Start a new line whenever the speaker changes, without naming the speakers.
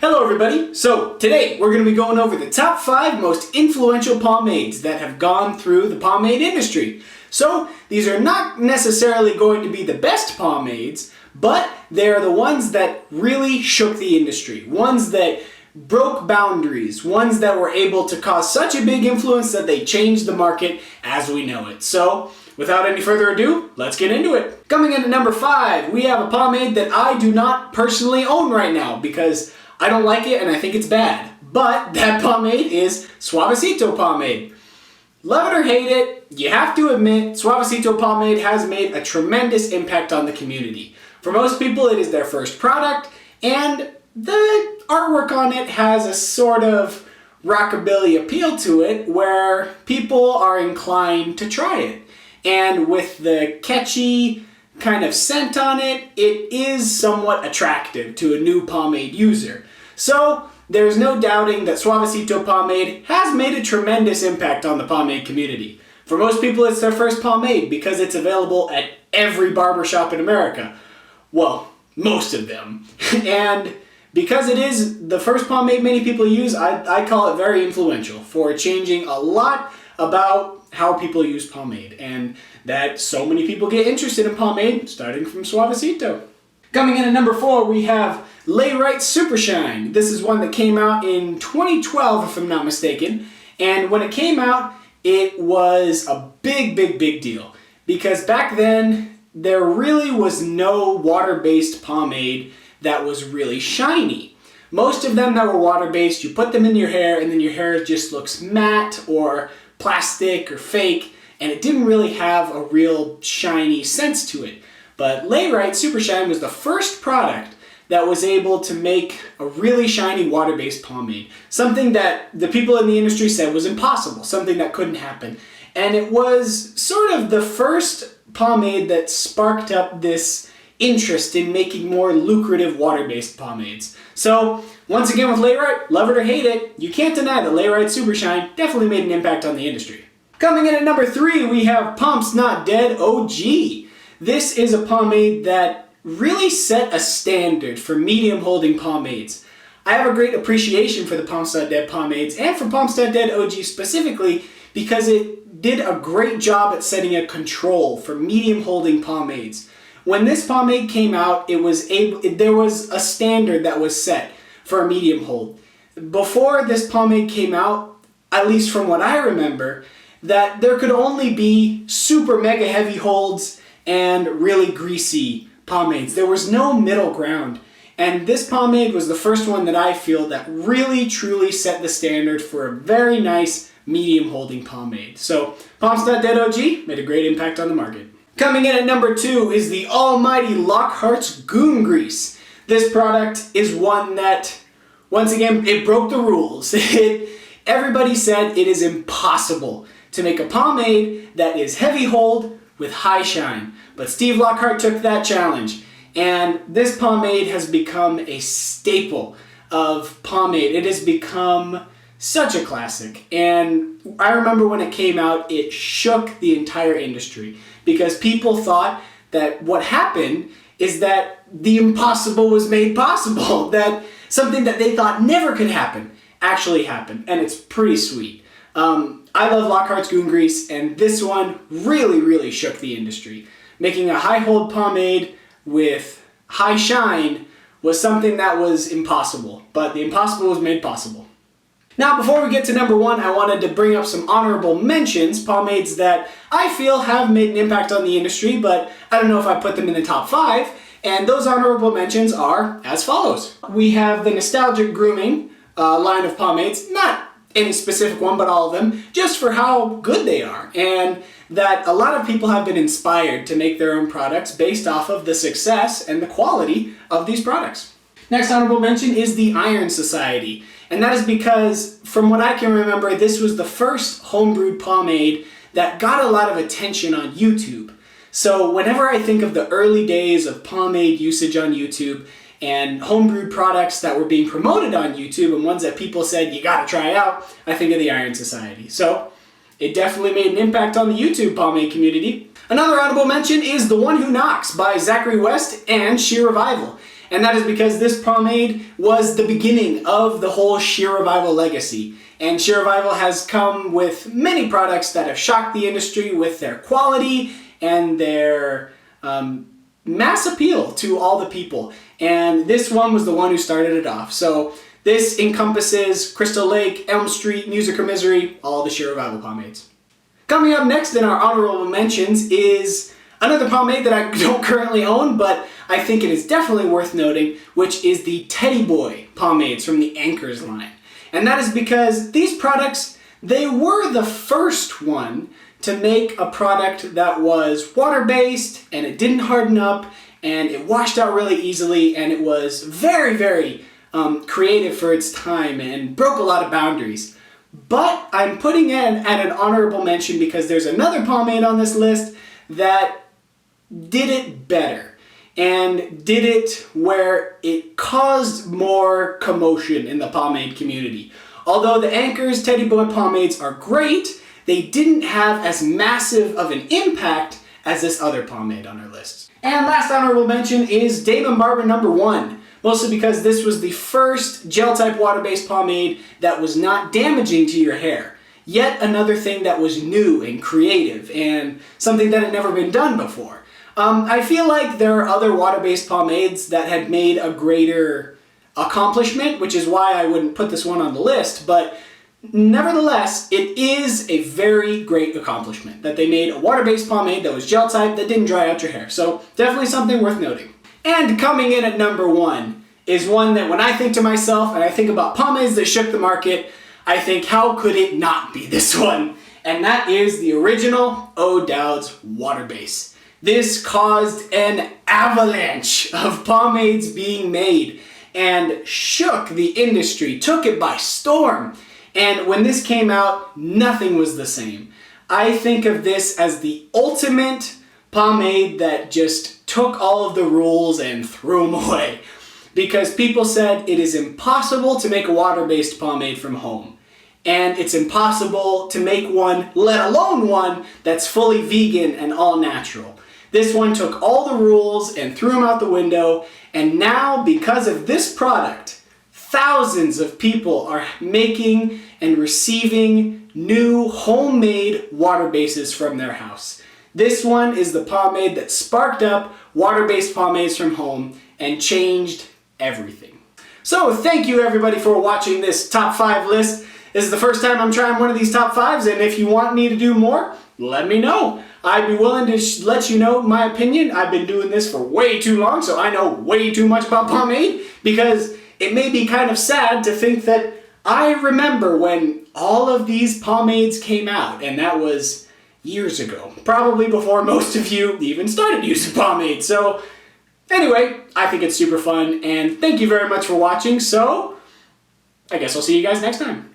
Hello everybody! So today we're going to be going over the top 5 most influential pomades that have gone through the pomade industry. So these are not necessarily going to be the best pomades, but they're the ones that really shook the industry. Ones that broke boundaries. Ones that were able to cause such a big influence that they changed the market as we know it. So without any further ado, let's get into it. Coming in at number 5, we have a pomade that I do not personally own right now because I don't like it and I think it's bad. But that pomade is Suavecito pomade. Love it or hate it, you have to admit Suavecito pomade has made a tremendous impact on the community. For most people it is their first product, and the artwork on it has a sort of rockabilly appeal to it where people are inclined to try it. And with the catchy kind of scent on it, it is somewhat attractive to a new pomade user. So there's no doubting that Suavecito pomade has made a tremendous impact on the pomade community. For most people it's their first pomade because it's available at every barbershop in America. Well, most of them. And because it is the first pomade many people use, I call it very influential for changing a lot about how people use pomade, and that so many people get interested in pomade starting from Suavecito. Coming in at number 4, we have Lay Right Super Shine. This is one that came out in 2012 if I'm not mistaken, and when it came out it was a big deal because back then there really was no water-based pomade that was really shiny. Most of them that were water-based, you put them in your hair and then your hair just looks matte or plastic or fake, and it didn't really have a real shiny sense to it. But Lay Right Super Shine was the first product that was able to make a really shiny water-based pomade. Something that the people in the industry said was impossible, something that couldn't happen. And it was sort of the first pomade that sparked up this interest in making more lucrative water-based pomades. So once again with Lay Right, love it or hate it, you can't deny that Lay Right Super Shine definitely made an impact on the industry. Coming in at number 3, we have Pomps Not Dead OG. This is a pomade that really set a standard for medium holding pomades. I have a great appreciation for the Pomps Not Dead pomades and for Pomps Not Dead OG specifically because it did a great job at setting a control for medium holding pomades. When this pomade came out, there was a standard that was set for a medium hold. Before this pomade came out, at least from what I remember, that there could only be super mega heavy holds and really greasy pomades. There was no middle ground. And this pomade was the first one that I feel that really truly set the standard for a very nice medium holding pomade. So Pomps Not Dead OG made a great impact on the market. Coming in at number 2 is the almighty Lockhart's Goon Grease. This product is one that, once again, it broke the rules. Everybody said it is impossible to make a pomade that is heavy hold with high shine. But Steve Lockhart took that challenge, and this pomade has become a staple of pomade. It has become such a classic, and I remember when it came out, it shook the entire industry because people thought that what happened is that the impossible was made possible, that something that they thought never could happen actually happened, and it's pretty sweet. I love Lockhart's Goon Grease, and this one really shook the industry. Making a high hold pomade with high shine was something that was impossible, but the impossible was made possible. Now, before we get to number 1, I wanted to bring up some honorable mentions, pomades that I feel have made an impact on the industry, but I don't know if I put them in the top 5, and those honorable mentions are as follows. We have the Nostalgic Grooming line of pomades, not any specific one, but all of them, just for how good they are, and that a lot of people have been inspired to make their own products based off of the success and the quality of these products. Next honorable mention is the Iron Society. And that is because, from what I can remember, this was the first homebrewed pomade that got a lot of attention on YouTube. So whenever I think of the early days of pomade usage on YouTube and homebrewed products that were being promoted on YouTube and ones that people said you gotta try out, I think of the Iron Society. So it definitely made an impact on the YouTube pomade community. Another honorable mention is The One Who Knocks by Zachary West and Sheer Revival. And that is because this pomade was the beginning of the whole Sheer Revival legacy. And Sheer Revival has come with many products that have shocked the industry with their quality and their mass appeal to all the people. And this one was the one who started it off. So this encompasses Crystal Lake, Elm Street, Music or Misery, all the Sheer Revival pomades. Coming up next in our honorable mentions is another pomade that I don't currently own, but I think it is definitely worth noting, which is the Teddy Boy pomades from the Anchors line. And that is because these products, they were the first one to make a product that was water-based, and it didn't harden up, and it washed out really easily, and it was very, very creative for its time and broke a lot of boundaries. But I'm putting it at an honorable mention because there's another pomade on this list that did it better and did it where it caused more commotion in the pomade community. Although the Anchors Teddy Boy pomades are great, they didn't have as massive of an impact as this other pomade on our list. And last honorable mention is Damon Barber #1. Mostly because this was the first gel-type water-based pomade that was not damaging to your hair. Yet another thing that was new and creative and something that had never been done before. I feel like there are other water-based pomades that had made a greater accomplishment, which is why I wouldn't put this one on the list, but nevertheless, it is a very great accomplishment that they made a water-based pomade that was gel-type that didn't dry out your hair. So definitely something worth noting. And coming in at #1 is one that when I think to myself and I think about pomades that shook the market, I think, how could it not be this one? And that is the original O'Dowd's Water Base. This caused an avalanche of pomades being made and shook the industry, took it by storm. And when this came out, nothing was the same. I think of this as the ultimate pomade that just took all of the rules and threw them away. Because people said it is impossible to make a water-based pomade from home. And it's impossible to make one, let alone one, that's fully vegan and all natural. This one took all the rules and threw them out the window. And now, because of this product, thousands of people are making and receiving new homemade water bases from their house. This one is the pomade that sparked up water-based pomades from home and changed everything. So thank you everybody for watching this top 5 list. This is the first time I'm trying one of these top 5s, and if you want me to do more, let me know. I'd be willing to let you know my opinion. I've been doing this for way too long, so I know way too much about pomade, because it may be kind of sad to think that I remember when all of these pomades came out, and that was years ago. Probably before most of you even started using pomade. So anyway, I think it's super fun, and thank you very much for watching. So I guess I'll see you guys next time.